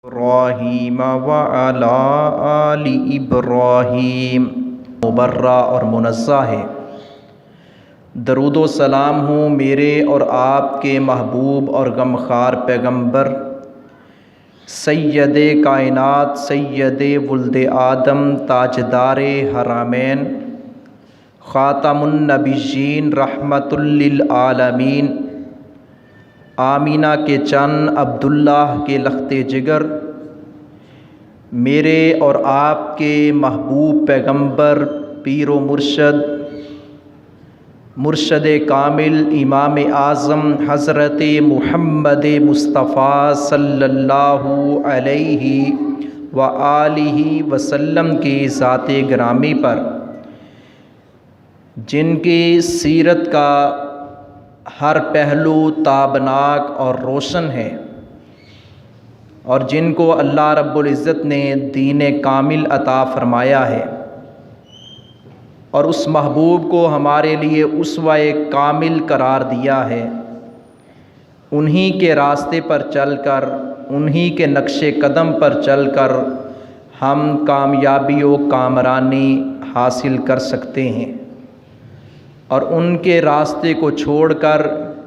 ابراہیم وعلی آل ابراہیم مبرہ اور منزہ ہے۔ درود و سلام ہوں میرے اور آپ کے محبوب اور غمخوار پیغمبر سید کائنات سید ولد آدم تاجدار حرمین خاتم النبیین رحمت للعالمین آمینہ کے چن عبداللہ کے لخت جگر میرے اور آپ کے محبوب پیغمبر پیر و مرشد کامل امام اعظم حضرت محمد مصطفیٰ صلی اللہ علیہ وآلہ وسلم کی ذات گرامی پر، جن کی سیرت کا ہر پہلو تابناک اور روشن ہے، اور جن کو اللہ رب العزت نے دین کامل عطا فرمایا ہے، اور اس محبوب کو ہمارے لیے اسوہ کامل قرار دیا ہے، انہی کے راستے پر چل کر، انہی کے نقش قدم پر چل کر ہم کامیابی و کامرانی حاصل کر سکتے ہیں، اور ان کے راستے کو چھوڑ کر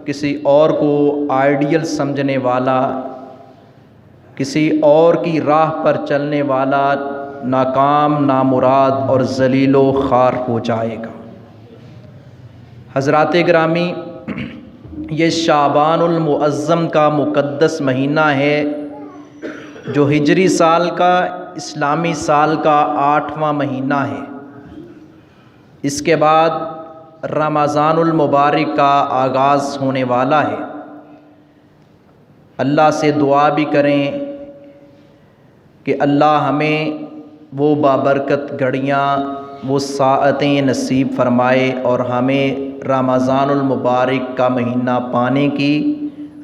کسی اور کو آئیڈیل سمجھنے والا، کسی اور کی راہ پر چلنے والا ناکام، نامراد اور ذلیل و خوار ہو جائے گا۔ حضرات گرامی، یہ شعبان المعظم کا مقدس مہینہ ہے، جو ہجری سال کا، اسلامی سال کا 8واں مہینہ ہے۔ اس کے بعد رمضان المبارک کا آغاز ہونے والا ہے۔ اللہ سے دعا بھی کریں کہ اللہ ہمیں وہ بابرکت گھڑیاں، وہ ساعتیں نصیب فرمائے، اور ہمیں رمضان المبارک کا مہینہ پانے کی،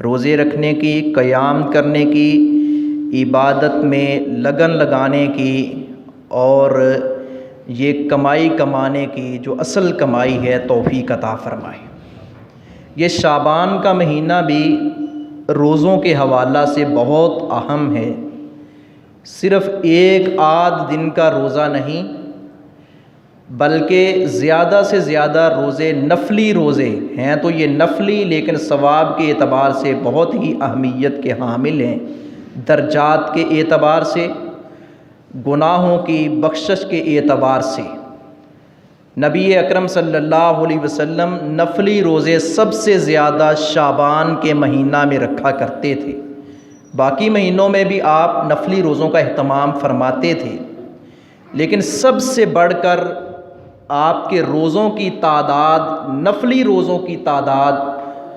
روزے رکھنے کی، قیام کرنے کی، عبادت میں لگن لگانے کی، اور یہ کمائی کمانے کی جو اصل کمائی ہے توفیق عطا فرمائے۔ یہ شعبان کا مہینہ بھی روزوں کے حوالہ سے بہت اہم ہے۔ صرف ایک آدھ دن کا روزہ نہیں، بلکہ زیادہ سے زیادہ روزے نفلی روزے ہیں، تو یہ نفلی لیکن ثواب کے اعتبار سے بہت ہی اہمیت کے حامل ہیں، درجات کے اعتبار سے، گناہوں کی بخشش کے اعتبار سے۔ نبی اکرم صلی اللہ علیہ وسلم نفلی روزے سب سے زیادہ شعبان کے مہینہ میں رکھا کرتے تھے۔ باقی مہینوں میں بھی آپ نفلی روزوں کا اہتمام فرماتے تھے، لیکن سب سے بڑھ کر آپ کے روزوں کی تعداد، نفلی روزوں کی تعداد،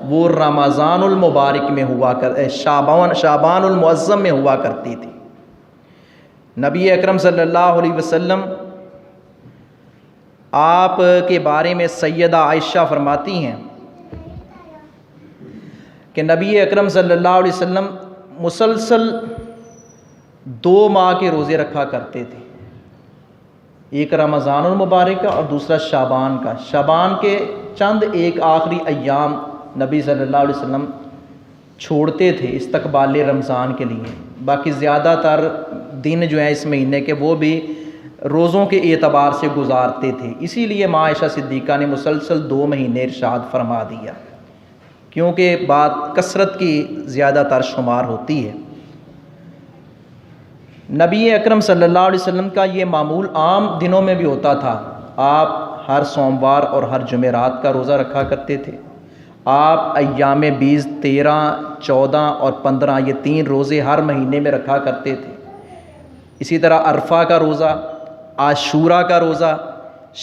وہ رمضان المبارک میں ہوا شعبان المعظم میں ہوا کرتی تھی۔ نبی اکرم صلی اللہ علیہ وسلم آپ کے بارے میں سیدہ عائشہ فرماتی ہیں کہ نبی اکرم صلی اللہ علیہ وسلم مسلسل 2 ماہ کے روزے رکھا کرتے تھے، ایک رمضان المبارک کا اور دوسرا شعبان کا۔ شعبان کے چند ایک آخری ایام نبی صلی اللہ علیہ وسلم چھوڑتے تھے استقبال رمضان کے لیے، باقی زیادہ تر دن جو ہیں اس مہینے کے وہ بھی روزوں کے اعتبار سے گزارتے تھے۔ اسی لیے ماں عائشہ صدیقہ نے مسلسل 2 مہینے ارشاد فرما دیا، کیونکہ بات کثرت کی زیادہ تر شمار ہوتی ہے۔ نبی اکرم صلی اللہ علیہ وسلم کا یہ معمول عام دنوں میں بھی ہوتا تھا۔ آپ ہر سوموار اور ہر جمعرات کا روزہ رکھا کرتے تھے۔ آپ ایام 20، 13، 14 اور 15 یہ 3 روزے ہر مہینے میں رکھا کرتے تھے۔ اسی طرح عرفہ کا روزہ، عاشوراء کا روزہ،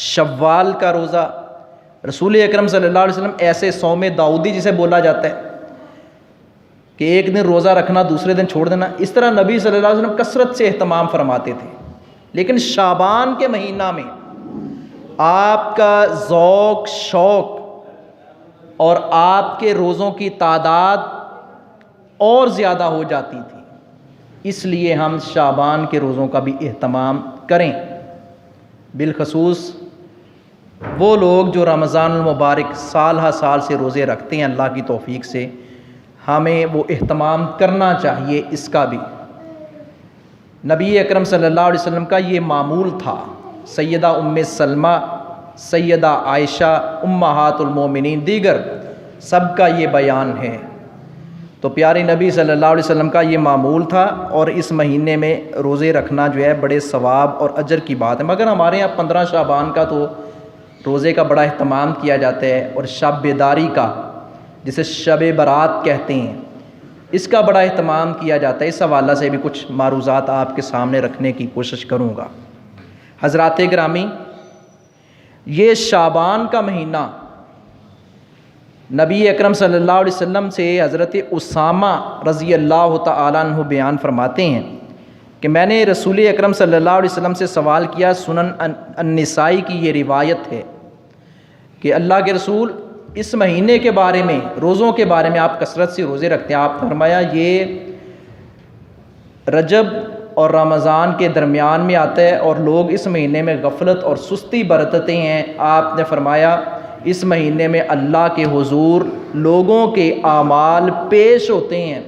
شوال کا روزہ۔ رسول اکرم صلی اللہ علیہ وسلم ایسے صوم داؤدی جسے بولا جاتا ہے کہ ایک دن روزہ رکھنا دوسرے دن چھوڑ دینا، اس طرح نبی صلی اللہ علیہ وسلم کثرت سے اہتمام فرماتے تھے۔ لیکن شعبان کے مہینہ میں آپ کا ذوق، شوق اور آپ کے روزوں کی تعداد اور زیادہ ہو جاتی تھی، اس لیے ہم شعبان کے روزوں کا بھی اہتمام کریں۔ بالخصوص وہ لوگ جو رمضان المبارک سال ہر سال سے روزے رکھتے ہیں، اللہ کی توفیق سے ہمیں وہ اہتمام کرنا چاہیے اس کا بھی۔ نبی اکرم صلی اللہ علیہ وسلم کا یہ معمول تھا۔ سیدہ ام سلمہ، سیدہ عائشہ، امہات المومنین، دیگر سب کا یہ بیان ہے۔ تو پیارے نبی صلی اللہ علیہ وسلم کا یہ معمول تھا، اور اس مہینے میں روزے رکھنا جو ہے بڑے ثواب اور اجر کی بات ہے۔ مگر ہمارے یہاں 15 شعبان کا تو روزے کا بڑا اہتمام کیا جاتا ہے، اور شب بیداری کا، جسے شب برات کہتے ہیں، اس کا بڑا اہتمام کیا جاتا ہے۔ اس حوالہ سے بھی کچھ معروضات آپ کے سامنے رکھنے کی کوشش کروں گا۔ حضرات گرامی، یہ شعبان کا مہینہ نبی اکرم صلی اللہ علیہ وسلم سے حضرت اسامہ رضی اللہ تعالیٰ عنہ بیان فرماتے ہیں کہ میں نے رسول اکرم صلی اللہ علیہ وسلم سے سوال کیا۔ سنن النسائی کی یہ روایت ہے کہ اللہ کے رسول، اس مہینے کے بارے میں، روزوں کے بارے میں آپ کثرت سے روزے رکھتے ہیں۔ آپ فرمایا یہ رجب اور رمضان کے درمیان میں آتا ہے، اور لوگ اس مہینے میں غفلت اور سستی برتتے ہیں۔ آپ نے فرمایا اس مہینے میں اللہ کے حضور لوگوں کے اعمال پیش ہوتے ہیں،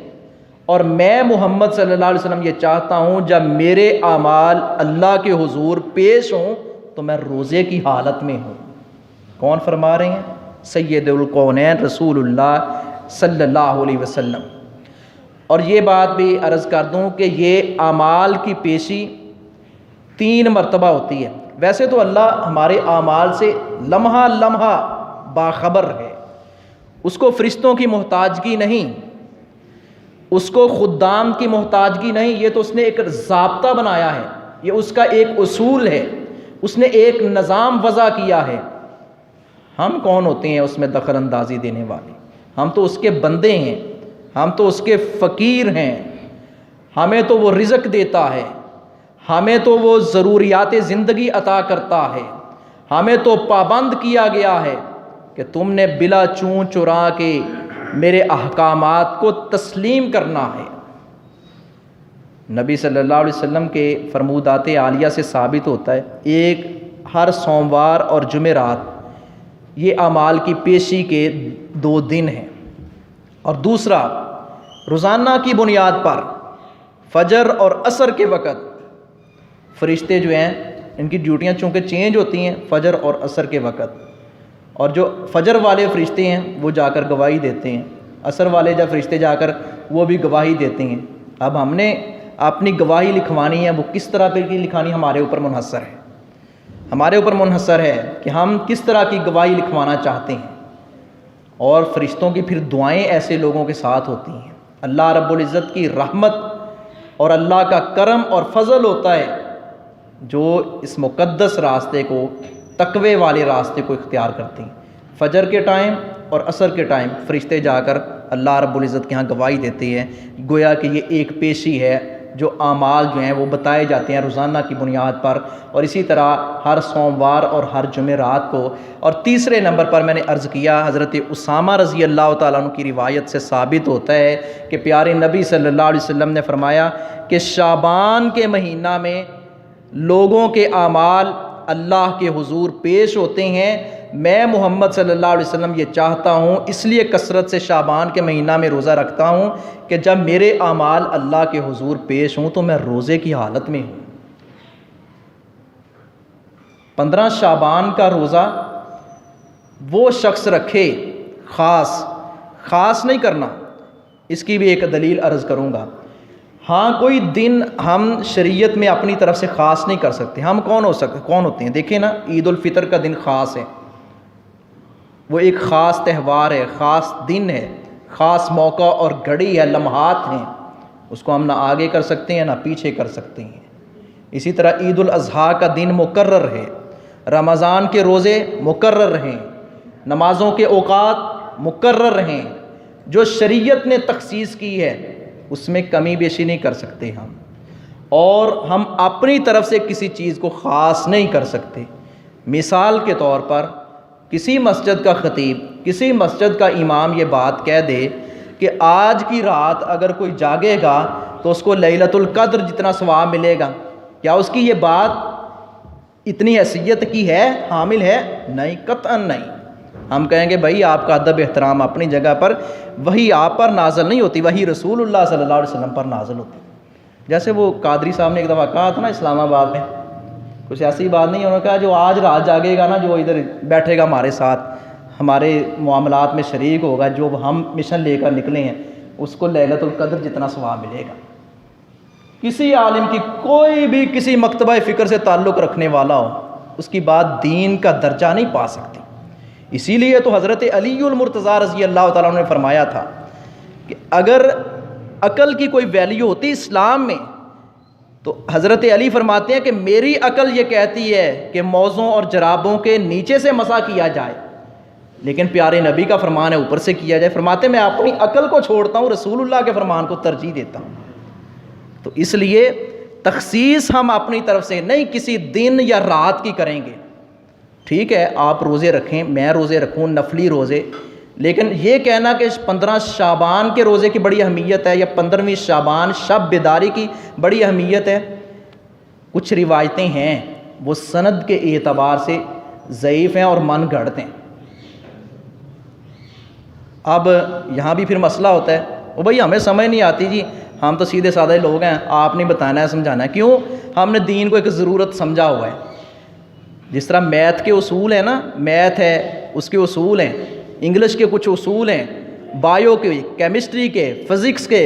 اور میں محمد صلی اللہ علیہ وسلم یہ چاہتا ہوں جب میرے اعمال اللہ کے حضور پیش ہوں تو میں روزے کی حالت میں ہوں۔ کون فرما رہے ہیں؟ سید الکونین رسول اللہ صلی اللہ علیہ وسلم۔ اور یہ بات بھی عرض کر دوں کہ یہ اعمال کی پیشی 3 مرتبہ ہوتی ہے۔ ویسے تو اللہ ہمارے اعمال سے لمحہ لمحہ باخبر ہے، اس کو فرشتوں کی محتاجگی نہیں، اس کو خدام کی محتاجگی نہیں، یہ تو اس نے ایک ضابطہ بنایا ہے، یہ اس کا ایک اصول ہے، اس نے ایک نظام وضع کیا ہے۔ ہم کون ہوتے ہیں اس میں دخل اندازی دینے والے؟ ہم تو اس کے بندے ہیں، ہم تو اس کے فقیر ہیں۔ ہمیں تو وہ رزق دیتا ہے، ہمیں تو وہ ضروریات زندگی عطا کرتا ہے، ہمیں تو پابند کیا گیا ہے کہ تم نے بلا چون چرا کے میرے احکامات کو تسلیم کرنا ہے۔ نبی صلی اللہ علیہ وسلم کے فرمودات عالیہ سے ثابت ہوتا ہے، ایک ہر سوموار اور جمعرات یہ اعمال کی پیشی کے 2 دن ہیں، اور دوسرا روزانہ کی بنیاد پر فجر اور عصر کے وقت فرشتے جو ہیں ان کی ڈیوٹیاں چونکہ چینج ہوتی ہیں فجر اور عصر کے وقت، اور جو فجر والے فرشتے ہیں وہ جا کر گواہی دیتے ہیں، عصر والے جب فرشتے جا کر وہ بھی گواہی دیتے ہیں۔ اب ہم نے اپنی گواہی لکھوانی ہے، وہ کس طرح پہ کی لکھانی ہمارے اوپر منحصر ہے، ہمارے اوپر منحصر ہے کہ ہم کس طرح کی گواہی لکھوانا چاہتے ہیں۔ اور فرشتوں کی پھر دعائیں ایسے لوگوں کے ساتھ ہوتی ہیں۔ اللہ رب العزت کی رحمت اور اللہ کا کرم اور فضل ہوتا ہے جو اس مقدس راستے کو، تقوی والے راستے کو اختیار کرتے ہیں۔ فجر کے ٹائم اور عصر کے ٹائم فرشتے جا کر اللہ رب العزت کے ہاں گواہی دیتے ہیں، گویا کہ یہ ایک پیشی ہے جو اعمال جو ہیں وہ بتائے جاتے ہیں روزانہ کی بنیاد پر، اور اسی طرح ہر سوموار اور ہر جمعرات کو۔ اور تیسرے نمبر پر میں نے عرض کیا، حضرت اسامہ رضی اللہ تعالیٰ عنہ کی روایت سے ثابت ہوتا ہے کہ پیارے نبی صلی اللہ علیہ وسلم نے فرمایا کہ شعبان کے مہینہ میں لوگوں کے اعمال اللہ کے حضور پیش ہوتے ہیں۔ میں محمد صلی اللہ علیہ وسلم یہ چاہتا ہوں، اس لیے کثرت سے شعبان کے مہینہ میں روزہ رکھتا ہوں کہ جب میرے اعمال اللہ کے حضور پیش ہوں تو میں روزے کی حالت میں ہوں۔ 15 شعبان کا روزہ وہ شخص رکھے، خاص نہیں کرنا، اس کی بھی ایک دلیل عرض کروں گا۔ ہاں کوئی دن ہم شریعت میں اپنی طرف سے خاص نہیں کر سکتے۔ ہم کون ہوتے ہیں؟ دیکھیں نا، عید الفطر کا دن خاص ہے، وہ ایک خاص تہوار ہے، خاص دن ہے، خاص موقع اور گھڑی ہے، لمحات ہیں، اس کو ہم نہ آگے کر سکتے ہیں نہ پیچھے کر سکتے ہیں۔ اسی طرح عید الاضحیٰ کا دن مقرر ہے، رمضان کے روزے مقرر ہیں، نمازوں کے اوقات مقرر ہیں، جو شریعت نے تخصیص کی ہے اس میں کمی بیشی نہیں کر سکتے ہم، اور ہم اپنی طرف سے کسی چیز کو خاص نہیں کر سکتے۔ مثال کے طور پر کسی مسجد کا خطیب، کسی مسجد کا امام یہ بات کہہ دے کہ آج کی رات اگر کوئی جاگے گا تو اس کو لیلۃ القدر جتنا ثواب ملے گا، کیا اس کی یہ بات اتنی حیثیت کی ہے، حامل ہے؟ نہیں، قطعاً نہیں۔ ہم کہیں گے بھائی آپ کا ادب احترام اپنی جگہ پر، وہی آپ پر نازل نہیں ہوتی، وہی رسول اللہ صلی اللہ علیہ وسلم پر نازل ہوتی۔ جیسے وہ قادری صاحب نے ایک دفعہ کہا تھا نا اسلام آباد میں، کچھ ایسی بات نہیں، انہوں نے کہا جو آج رات جاگے گا نا، جو ادھر بیٹھے گا ہمارے ساتھ، ہمارے معاملات میں شریک ہوگا، جو ہم مشن لے کر نکلے ہیں، اس کو لیلۃ القدر جتنا ثواب ملے گا۔ کسی عالم کی کوئی بھی کسی مکتبہ فکر سے تعلق رکھنے والا ہو، اس کی بات دین کا درجہ نہیں پا سکتی۔ اسی لیے تو حضرت علی المرتضیٰ رضی اللہ تعالیٰ عنہ نے فرمایا تھا کہ اگر عقل کی کوئی ویلیو ہوتی اسلام میں تو حضرت علی فرماتے ہیں کہ میری عقل یہ کہتی ہے کہ موزوں اور جرابوں کے نیچے سے مسح کیا جائے، لیکن پیارے نبی کا فرمان ہے اوپر سے کیا جائے۔ فرماتے ہیں میں اپنی عقل کو چھوڑتا ہوں، رسول اللہ کے فرمان کو ترجیح دیتا ہوں۔ تو اس لیے تخصیص ہم اپنی طرف سے نہیں کسی دن یا رات کی کریں گے۔ ٹھیک ہے آپ روزے رکھیں، میں روزے رکھوں، نفلی روزے، لیکن یہ کہنا کہ 15 شعبان کے روزے کی بڑی اہمیت ہے یا 15ویں شعبان شب بیداری کی بڑی اہمیت ہے، کچھ روایتیں ہیں وہ سند کے اعتبار سے ضعیف ہیں اور من گھڑت ہیں۔ اب یہاں بھی پھر مسئلہ ہوتا ہے، وہ بھائی ہمیں سمجھ نہیں آتی جی، ہم تو سیدھے سادھے لوگ ہیں، آپ نہیں بتانا ہے سمجھانا ہے۔ کیوں؟ ہم نے دین کو ایک ضرورت سمجھا ہوا ہے۔ جس طرح میتھ کے اصول ہیں نا، میتھ ہے اس کے اصول ہیں، انگلش کے کچھ اصول ہیں، بایو کے، کیمسٹری کے، فزکس کے،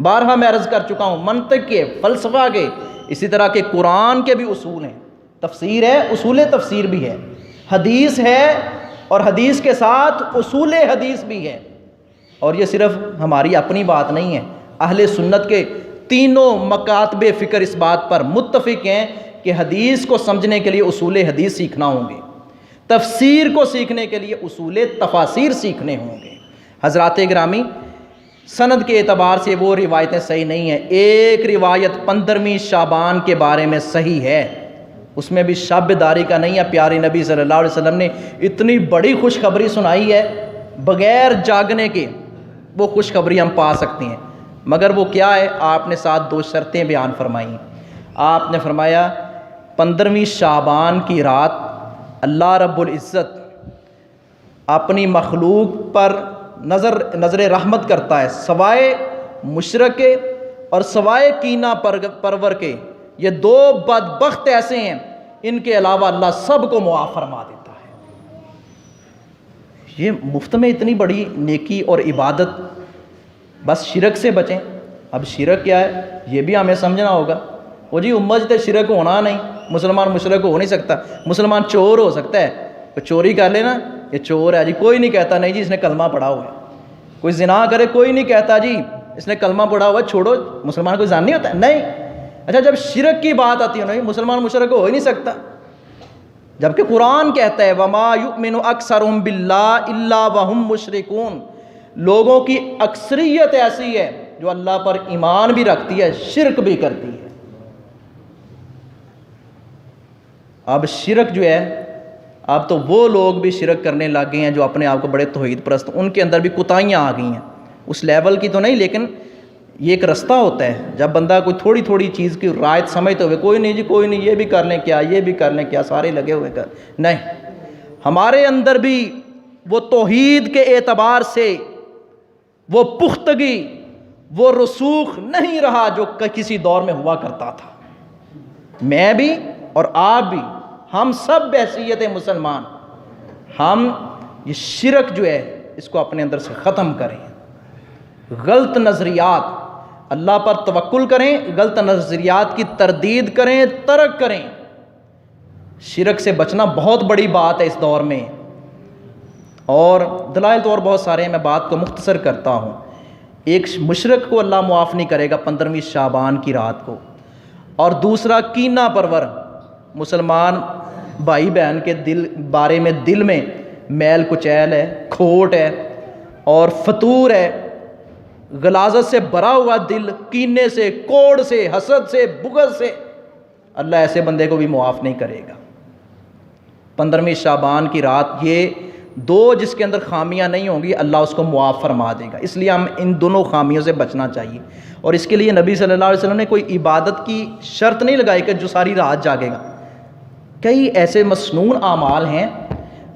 بارہا میں عرض کر چکا ہوں، منطق کے، فلسفہ کے، اسی طرح کے قرآن کے بھی اصول ہیں، تفسیر ہے، اصول تفسیر بھی ہے، حدیث ہے، اور حدیث کے ساتھ اصول حدیث بھی ہے۔ اور یہ صرف ہماری اپنی بات نہیں ہے، اہل سنت کے تینوں مکاتب فکر اس بات پر متفق ہیں کہ حدیث کو سمجھنے کے لیے اصول حدیث سیکھنا ہوں گے، تفسیر کو سیکھنے کے لیے اصول تفاسیر سیکھنے ہوں گے۔ حضرات گرامی، سند کے اعتبار سے وہ روایتیں صحیح نہیں ہیں۔ ایک روایت 15ویں شعبان کے بارے میں صحیح ہے، اس میں بھی شب بیداری کا نہیں ہے۔ پیارے نبی صلی اللہ علیہ وسلم نے اتنی بڑی خوشخبری سنائی ہے، بغیر جاگنے کے وہ خوشخبری ہم پا سکتے ہیں، مگر وہ کیا ہے؟ آپ نے ساتھ 2 شرطیں بیان فرمائیں۔ آپ نے فرمایا 15ویں شعبان کی رات اللہ رب العزت اپنی مخلوق پر نظر رحمت کرتا ہے، سوائے مشرک کے اور سوائے کینہ پرور کے۔ یہ 2 بدبخت ایسے ہیں، ان کے علاوہ اللہ سب کو معاف فرما دیتا ہے۔ یہ مفت میں اتنی بڑی نیکی اور عبادت، بس شرک سے بچیں۔ اب شرک کیا ہے یہ بھی ہمیں سمجھنا ہوگا۔ وہ جی امت تے شرک ہونا نہیں، مسلمان مشرک ہو نہیں سکتا، مسلمان چور ہو سکتا ہے، کوئی چوری کر لے نا یہ چور ہے جی، کوئی نہیں کہتا نہیں جی اس نے کلمہ پڑھا ہوا ہے۔ کوئی زنا کرے کوئی نہیں کہتا جی اس نے کلمہ پڑھا ہوا ہے، چھوڑو، مسلمان کوئی زانی ہوتا ہے نہیں۔ اچھا جب شرک کی بات آتی ہے نہیں، مسلمان مشرک ہو ہی نہیں سکتا، جبکہ قرآن کہتا ہے وَمَا يُؤْمِنُ أَكْثَرُهُم بِاللَّهِ إِلَّا وَهُمْ مُشْرِكُونَ، لوگوں کی اکثریت ایسی ہے جو اللہ پر ایمان بھی رکھتی ہے، شرک بھی کرتی ہے۔ اب شرک جو ہے، اب تو وہ لوگ بھی شرک کرنے لگ گئے ہیں جو اپنے آپ کو بڑے توحید پرست، ان کے اندر بھی کوتاہیاں آ گئی ہیں، اس لیول کی تو نہیں، لیکن یہ ایک رستہ ہوتا ہے جب بندہ کوئی تھوڑی تھوڑی چیز کی رعایت سمجھتے ہوئے کوئی نہیں جی کوئی نہیں، یہ بھی کر لیں کیا، یہ بھی کر لیں کیا، سارے لگے ہوئے کر نہیں، ہمارے اندر بھی وہ توحید کے اعتبار سے وہ پختگی، وہ رسوخ نہیں رہا جو کسی دور میں ہوا کرتا تھا۔ میں بھی اور آپ بھی، ہم سب بحیثیت مسلمان، ہم یہ شرک جو ہے اس کو اپنے اندر سے ختم کریں، غلط نظریات، اللہ پر توکل کریں، غلط نظریات کی تردید کریں، ترک کریں۔ شرک سے بچنا بہت بڑی بات ہے اس دور میں، اور دلائل تو اور بہت سارے ہیں، میں بات کو مختصر کرتا ہوں۔ ایک مشرک کو اللہ معاف نہیں کرے گا 15ویں شعبان کی رات کو، اور دوسرا کینہ پرور مسلمان بھائی بہن کے بارے میں دل میں میل کچیل ہے، کھوٹ ہے اور فتور ہے، غلاظت سے بھرا ہوا دل، کینے سے، کوڑ سے، حسد سے، بغض سے، اللہ ایسے بندے کو بھی معاف نہیں کرے گا۔ 15ویں شعبان کی رات یہ 2 جس کے اندر خامیاں نہیں ہوں گی اللہ اس کو معاف فرما دے گا، اس لیے ہم ان دونوں خامیوں سے بچنا چاہیے۔ اور اس کے لیے نبی صلی اللہ علیہ وسلم نے کوئی عبادت کی شرط نہیں لگائی کہ جو ساری رات جاگے گا۔ کئی ایسے مسنون اعمال ہیں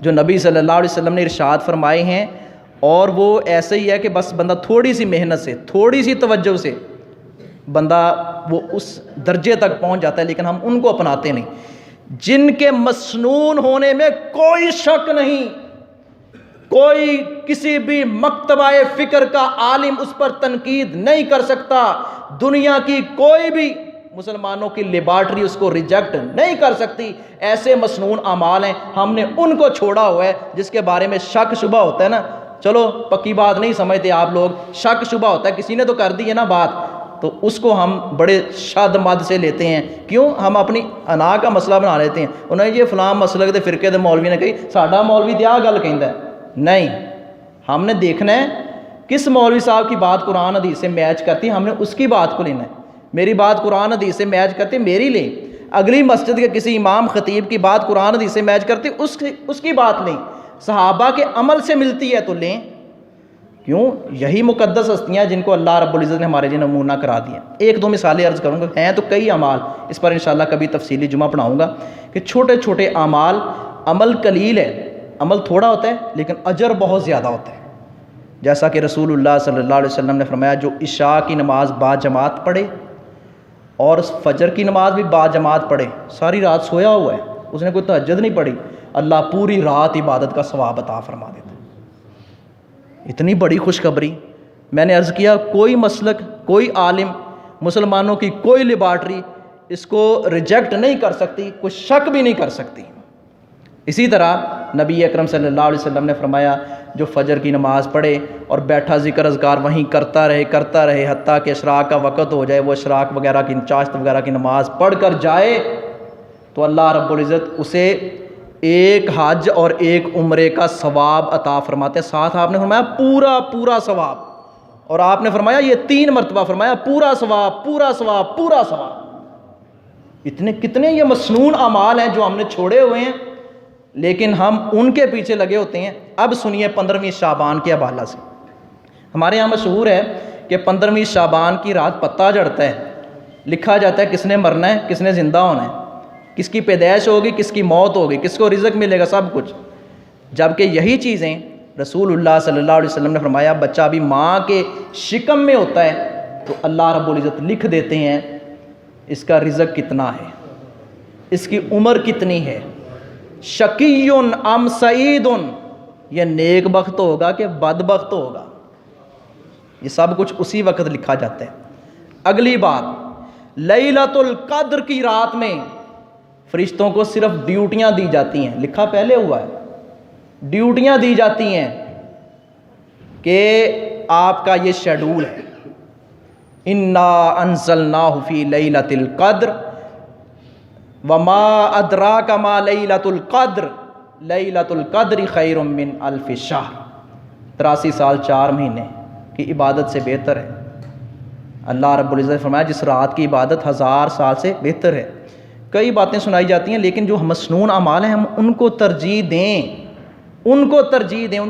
جو نبی صلی اللہ علیہ وسلم نے ارشاد فرمائے ہیں، اور وہ ایسے ہی ہے کہ بس بندہ تھوڑی سی محنت سے، تھوڑی سی توجہ سے بندہ وہ اس درجے تک پہنچ جاتا ہے، لیکن ہم ان کو اپناتے نہیں، جن کے مسنون ہونے میں کوئی شک نہیں، کوئی کسی بھی مکتبہ فکر کا عالم اس پر تنقید نہیں کر سکتا، دنیا کی کوئی بھی مسلمانوں کی لیبارٹری اس کو ریجیکٹ نہیں کر سکتی۔ ایسے مسنون اعمال ہیں، ہم نے ان کو چھوڑا ہوا ہے۔ جس کے بارے میں شک شبہ ہوتا ہے نا، چلو پکی بات نہیں سمجھتے آپ لوگ، شک شبہ ہوتا ہے، کسی نے تو کر دی ہے نا بات، تو اس کو ہم بڑے شاد مد سے لیتے ہیں۔ کیوں؟ ہم اپنی انا کا مسئلہ بنا لیتے ہیں، انہوں نے یہ فلاں مسلک دے فرقے دے مولوی نے کہی، ساڈا مولوی تے آ گل کہندا ہے۔ نہیں، ہم نے دیکھنا ہے کس مولوی صاحب کی بات قرآن حدیث سے میچ کرتی ہے، ہم نے اس کی بات کو لینا ہے۔ میری بات قرآن حدیث سے میچ کرتی ہے، میری لیں۔ اگلی مسجد کے کسی امام خطیب کی بات قرآن حدیث سے میچ کرتی، اس کی بات لیں۔ صحابہ کے عمل سے ملتی ہے تو لیں۔ کیوں؟ یہی مقدس ہستیاں جن کو اللہ رب العزت نے ہمارے لیے نمونہ کرا دیا۔ ایک دو مثالیں عرض کروں گا، ہیں تو کئی اعمال، اس پر انشاءاللہ کبھی تفصیلی جمعہ پڑھاؤں گا کہ چھوٹے چھوٹے اعمال، عمل قلیل ہے، عمل تھوڑا ہوتا ہے لیکن اجر بہت زیادہ ہوتا ہے۔ جیسا کہ رسول اللہ صلی اللہ علیہ وسلم نے فرمایا، جو عشاء کی نماز با جماعت پڑھے اور فجر کی نماز بھی با جماعت پڑھے، ساری رات سویا ہوا ہے، اس نے کوئی تہجد نہیں پڑھی، اللہ پوری رات عبادت کا ثواب عطا فرما دیتا ہے۔ اتنی بڑی خوشخبری۔ میں نے عرض کیا کوئی مسلک، کوئی عالم، مسلمانوں کی کوئی لیبارٹری اس کو ریجیکٹ نہیں کر سکتی، کوئی شک بھی نہیں کر سکتی۔ اسی طرح نبی اکرم صلی اللہ علیہ وسلم نے فرمایا، جو فجر کی نماز پڑھے اور بیٹھا ذکر اذکار وہیں کرتا رہے حتیٰ کہ اشراق کا وقت ہو جائے، وہ اشراق وغیرہ کی، چاشت وغیرہ کی نماز پڑھ کر جائے، تو اللہ رب العزت اسے ایک حج اور ایک عمرے کا ثواب عطا فرماتے ہیں۔ ساتھ آپ نے فرمایا پورا ثواب، اور آپ نے فرمایا یہ 3 مرتبہ فرمایا پورا ثواب، پورا ثواب، پورا ثواب۔ کتنے یہ مسنون اعمال ہیں جو ہم نے چھوڑے ہوئے ہیں، لیکن ہم ان کے پیچھے لگے ہوتے ہیں۔ اب سنیے 15ویں شعبان کے حوالہ سے، ہمارے یہاں مشہور ہے کہ 15ویں شعبان کی رات پتہ جڑتا ہے، لکھا جاتا ہے کس نے مرنا ہے، کس نے زندہ ہونا ہے، کس کی پیدائش ہوگی، کس کی موت ہوگی، کس کو رزق ملے گا، سب کچھ۔ جبکہ یہی چیزیں رسول اللہ صلی اللہ علیہ وسلم نے فرمایا، بچہ ابھی ماں کے شکم میں ہوتا ہے تو اللہ رب العزت لکھ دیتے ہیں اس کا رزق کتنا ہے، اس کی عمر کتنی ہے، شقی ام سعید، یہ نیک بخت ہوگا کہ بد بخت ہوگا، یہ سب کچھ اسی وقت لکھا جاتا ہے۔ اگلی بات، لیلۃ القدر کی رات میں فرشتوں کو صرف ڈیوٹیاں دی جاتی ہیں، لکھا پہلے ہوا ہے، ڈیوٹیاں دی جاتی ہیں کہ آپ کا یہ شیڈول ہے، انا انزلناہ فی لیلۃ القدر وما ادراک ما لیلۃ القدر لیلۃ القدر خیر من الف شہر۔ 83 سال 4 مہینے کی عبادت سے بہتر ہے۔ اللہ رب العزت نے فرمایا جس رات کی عبادت 1000 سال سے بہتر ہے۔ کئی باتیں سنائی جاتی ہیں لیکن جو مسنون اعمال ہیں ہم ان کو ترجیح دیں، ان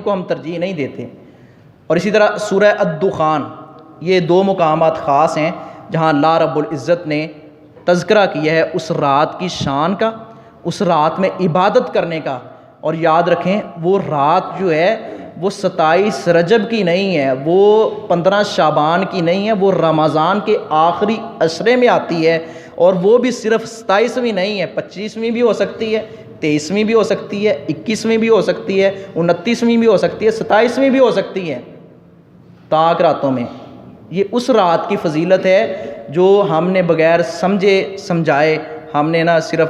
کو ہم ترجیح نہیں دیتے۔ اور اسی طرح سورہ الدخان، یہ 2 مقامات خاص ہیں جہاں اللہ رب العزت نے تذکرہ کیا ہے اس رات کی شان کا، اس رات میں عبادت کرنے کا۔ اور یاد رکھیں وہ رات جو ہے وہ 27 رجب کی نہیں ہے، وہ 15 شعبان کی نہیں ہے، وہ رمضان کے آخری عشرے میں آتی ہے، اور وہ بھی صرف 27ویں نہیں ہے، 25ویں بھی ہو سکتی ہے، 23ویں بھی ہو سکتی ہے، 21ویں بھی ہو سکتی ہے، 29ویں بھی ہو سکتی ہے، 27ویں بھی ہو سکتی ہے، طاق راتوں میں۔ یہ اس رات کی فضیلت ہے جو ہم نے بغیر سمجھے سمجھائے ہم نے نا صرف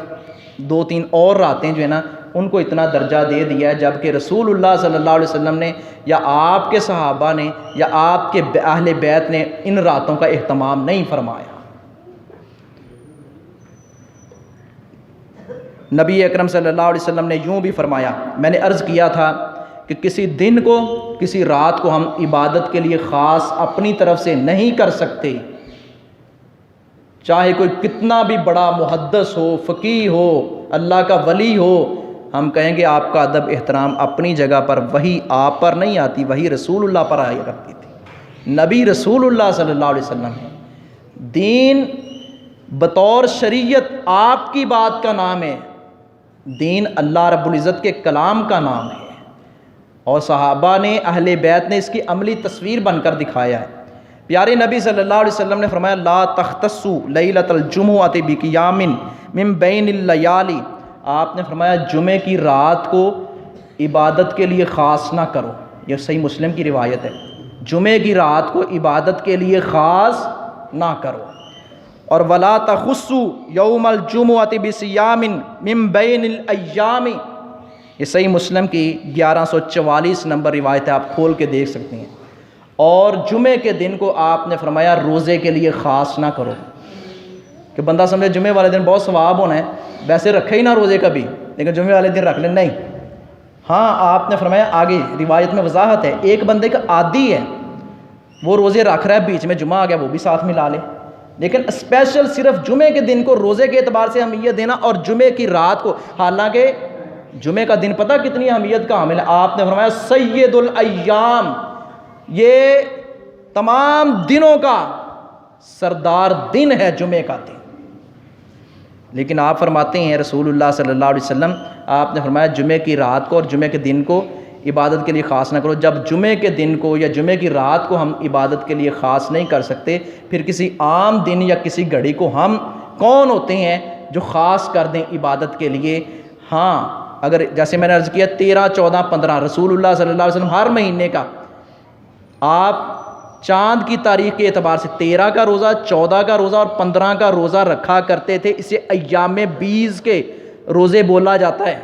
2-3 اور راتیں جو ہے نا ان کو اتنا درجہ دے دیا ہے، جبکہ رسول اللہ صلی اللہ علیہ وسلم نے یا آپ کے صحابہ نے یا آپ کے اہل بیت نے ان راتوں کا اہتمام نہیں فرمایا۔ نبی اکرم صلی اللہ علیہ وسلم نے یوں بھی فرمایا، میں نے عرض کیا تھا کہ کسی دن کو، کسی رات کو ہم عبادت کے لیے خاص اپنی طرف سے نہیں کر سکتے، چاہے کوئی کتنا بھی بڑا محدث ہو، فقیہ ہو، اللہ کا ولی ہو، ہم کہیں گے آپ کا ادب احترام اپنی جگہ پر، وہی آپ پر نہیں آتی، وہی رسول اللہ پر آیا کرتی تھی۔ نبی رسول اللہ صلی اللہ علیہ وسلم ہے، دین بطور شریعت آپ کی بات کا نام ہے، دین اللہ رب العزت کے کلام کا نام ہے، اور صحابہ نے، اہل بیت نے اس کی عملی تصویر بن کر دکھایا ہے۔ پیارے نبی صلی اللہ علیہ وسلم نے فرمایا لا تختصوا لیلۃ الجمعۃ بقیام من بین اللیالی، آپ نے فرمایا جمعے کی رات کو عبادت کے لیے خاص نہ کرو، یہ صحیح مسلم کی روایت ہے، جمعے کی رات کو عبادت کے لیے خاص نہ کرو۔ اور ولا تخصوا یوم الجمعۃ بصیام من بین الایام، یہ صحیح مسلم کی 1144 نمبر روایت ہے، آپ کھول کے دیکھ سکتے ہیں۔ اور جمعے کے دن کو آپ نے فرمایا روزے کے لیے خاص نہ کرو، کہ بندہ سمجھے جمعے والے دن بہت ثواب ہونا ہے، ویسے رکھے ہی نہ روزے کبھی، لیکن جمعے والے دن رکھ لیں، نہیں۔ ہاں آپ نے فرمایا آگے روایت میں وضاحت ہے، ایک بندے کا عادی ہے وہ روزے رکھ رہا ہے، بیچ میں جمعہ آ گیا وہ بھی ساتھ ملا لے، لیکن اسپیشل صرف جمعے کے دن کو روزے کے اعتبار سے اہمیت دینا، اور جمعے کی رات کو، حالانکہ جمعے کا دن پتہ کتنی اہمیت کا حامل ہے، آپ نے فرمایا سید الایام، یہ تمام دنوں کا سردار دن ہے جمعے کا دن، لیکن آپ فرماتے ہیں رسول اللہ صلی اللہ علیہ وسلم، آپ نے فرمایا جمعے کی رات کو اور جمعے کے دن کو عبادت کے لیے خاص نہ کرو۔ جب جمعے کے دن کو یا جمعے کی رات کو ہم عبادت کے لیے خاص نہیں کر سکتے، پھر کسی عام دن یا کسی گھڑی کو ہم کون ہوتے ہیں جو خاص کر دیں عبادت کے لیے؟ ہاں اگر جیسے میں نے عرض کیا 13، 14، 15 رسول اللہ صلی اللہ علیہ وسلم ہر مہینے کا آپ چاند کی تاریخ کے اعتبار سے 13 کا روزہ، 14 کا روزہ اور 15 کا روزہ رکھا کرتے تھے، اسے ایام بیز کے روزے بولا جاتا ہے۔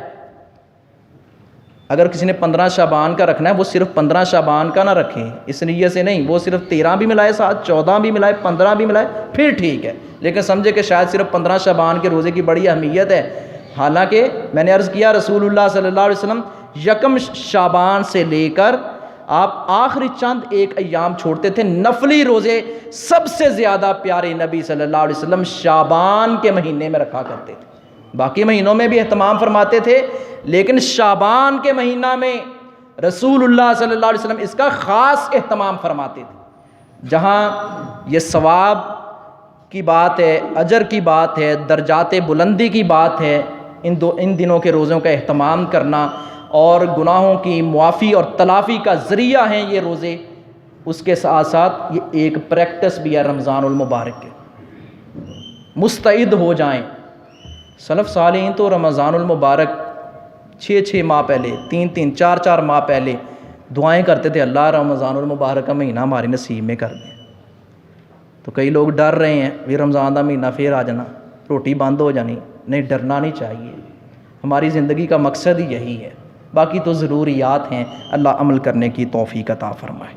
اگر کسی نے 15 شعبان کا رکھنا ہے وہ صرف 15 شعبان کا نہ رکھے، اس نیت سے نہیں، وہ صرف 13 بھی ملائے ساتھ، 14 بھی ملائے، 15 بھی ملائے، پھر ٹھیک ہے، لیکن سمجھے کہ شاید صرف 15 شعبان کے روزے کی بڑی اہمیت ہے، حالانکہ میں نے عرض کیا رسول اللہ صلی اللہ علیہ وسلم یکم شعبان سے لے کر آپ آخری چند ایک ایام چھوڑتے تھے، نفلی روزے سب سے زیادہ پیارے نبی صلی اللہ علیہ وسلم شعبان کے مہینے میں رکھا کرتے تھے، باقی مہینوں میں بھی اہتمام فرماتے تھے، لیکن شعبان کے مہینہ میں رسول اللہ صلی اللہ علیہ وسلم اس کا خاص اہتمام فرماتے تھے۔ جہاں یہ ثواب کی بات ہے، اجر کی بات ہے، درجات بلندی کی بات ہے، ان دنوں کے روزوں کا اہتمام کرنا اور گناہوں کی معافی اور تلافی کا ذریعہ ہیں یہ روزے، اس کے ساتھ ساتھ یہ ایک پریکٹس بھی ہے رمضان المبارک کے، مستعد ہو جائیں۔ سلف صالحین تو رمضان المبارک 6 ماہ پہلے، 3 4 ماہ پہلے دعائیں کرتے تھے، اللہ رمضان المبارک کا مہینہ ہمارے نصیب میں کر دیں۔ تو کئی لوگ ڈر رہے ہیں بھی رمضان کا مہینہ پھر آ جانا، روٹی بند ہو جانی، نہیں، ڈرنا نہیں چاہیے، ہماری زندگی کا مقصد ہی یہی ہے، باقی تو ضروریات ہیں، اللہ عمل کرنے کی توفیق عطا فرمائے۔